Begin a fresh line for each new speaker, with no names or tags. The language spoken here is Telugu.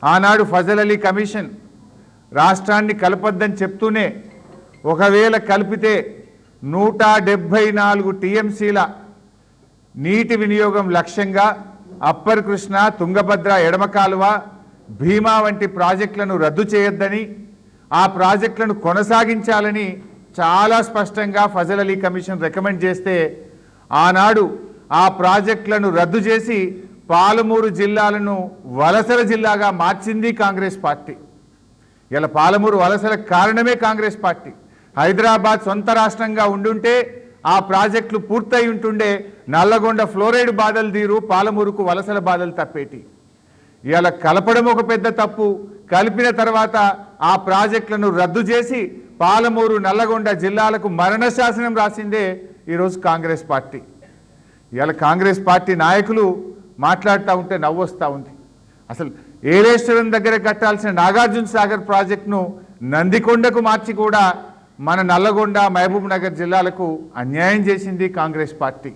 ఆనాడు ఫజల్ అలీ కమిషన్ రాష్ట్రాన్ని కలపొద్దని చెప్తూనే ఒకవేళ కలిపితే 174 టీఎంసీల నీటి వినియోగం లక్ష్యంగా అప్పర్ కృష్ణ, తుంగభద్ర ఎడమ కాలువ, భీమా వంటి ప్రాజెక్టులను రద్దు చేయొద్దని, ఆ ప్రాజెక్టులను కొనసాగించాలని చాలా స్పష్టంగా ఫజల్ అలీ కమిషన్ రికమెండ్ చేస్తే ఆనాడు ఆ ప్రాజెక్టులను రద్దు చేసి పాలమూరు జిల్లాలను వలసల జిల్లాగా మార్చింది కాంగ్రెస్ పార్టీ. ఇలా పాలమూరు వలసలకు కారణమే కాంగ్రెస్ పార్టీ. హైదరాబాద్ సొంత రాష్ట్రంగా ఉండుంటే ఆ ప్రాజెక్టులు పూర్తయి ఉంటుండే, నల్లగొండ ఫ్లోరైడ్ బాధలు తీరు, పాలమూరుకు వలసల బాధలు తప్పేటి. ఇలా కలపడం ఒక పెద్ద తప్పు, కలిపిన తర్వాత ఆ ప్రాజెక్టులను రద్దు చేసి పాలమూరు, నల్లగొండ జిల్లాలకు మరణ శాసనం రాసిందే ఈరోజు కాంగ్రెస్ పార్టీ. ఇలా కాంగ్రెస్ పార్టీ నాయకులు మాట్లాడుతూ ఉంటే నవ్వొస్తూ ఉంది. అసలు ఏలేశ్వరం దగ్గర కట్టాల్సిన నాగార్జున సాగర్ ప్రాజెక్టును నందికొండకు మార్చి కూడా మన నల్లగొండ, మహబూబ్ నగర్ జిల్లాలకు అన్యాయం చేసింది కాంగ్రెస్ పార్టీ.